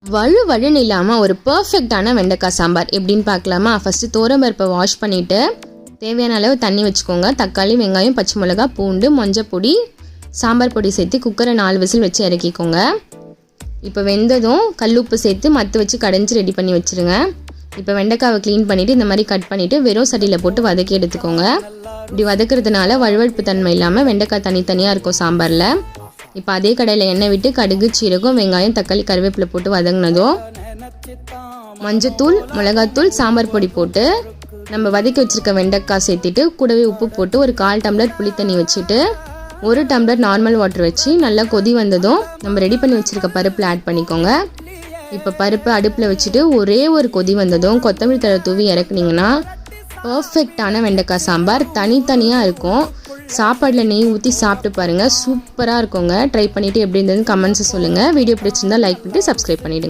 வழுன்னு இல்லாமல் ஒரு பர்ஃபெக்டான வெண்டைக்காய் சாம்பார் எப்படின்னு பார்க்கலாமா? ஃபஸ்ட்டு துவரம்பருப்பை வாஷ் பண்ணிவிட்டு தேவையான அளவு தண்ணி வச்சுக்கோங்க. தக்காளி, வெங்காயம், பச்சை மிளகா, பூண்டு, மஞ்சப்பொடி, சாம்பார் பொடி சேர்த்து குக்கரை 4 விசில் வச்சு இறக்கிக்கோங்க. இப்போ வெந்ததும் கல்லுப்பு சேர்த்து மத்து வச்சு கடைஞ்சி ரெடி பண்ணி வச்சுருங்க. இப்போ வெண்டைக்காவை க்ளீன் பண்ணிவிட்டு இந்த மாதிரி கட் பண்ணிவிட்டு வெறும் சட்டியில் போட்டு வதக்கி எடுத்துக்கோங்க. இப்படி வதக்கிறதுனால வழுவழுப்பு தன்மை இல்லாமல் வெண்டைக்காய் தனித்தனியாக இருக்கும் சாம்பாரில். இப்போ அதே கடையில் எண்ணெய் விட்டு கடுகு, சீரகம், வெங்காயம், தக்காளி, கருவேப்பிலை போட்டு வதங்கினதும் மஞ்சத்தூள், மிளகாத்தூள், சாம்பார் பொடி போட்டு நம்ம வதக்கி வச்சுருக்க வெண்டைக்காய் சேர்த்துட்டு கூடவே உப்பு போட்டு ஒரு 1/4 டம்ளர் புளி தண்ணி வச்சுட்டு 1 டம்ளர் நார்மல் வாட்டர் வச்சு நல்லா கொதி வந்ததும் நம்ம ரெடி பண்ணி வச்சுருக்க பருப்பில் ஆட் பண்ணிக்கோங்க. இப்போ பருப்பு அடுப்பில் வச்சுட்டு ஒரே ஒரு கொதி வந்ததும் கொத்தமல்லி தழை தூவி இறக்குனீங்கன்னா பர்ஃபெக்டான வெண்டைக்காய் சாம்பார் தனித்தனியாக இருக்கும். சாப்பாடில் நெய் ஊற்றி சாப்பிட்டு பாருங்கள், சூப்பராக இருக்குங்க. ட்ரை பண்ணிவிட்டு எப்படி இருந்ததுன்னு கமெண்ட்ஸை சொல்லுங்கள். வீடியோ பிடிச்சிருந்தா லைக் பண்ணிட்டு சப்ஸ்கிரைப் பண்ணிவிடுங்க.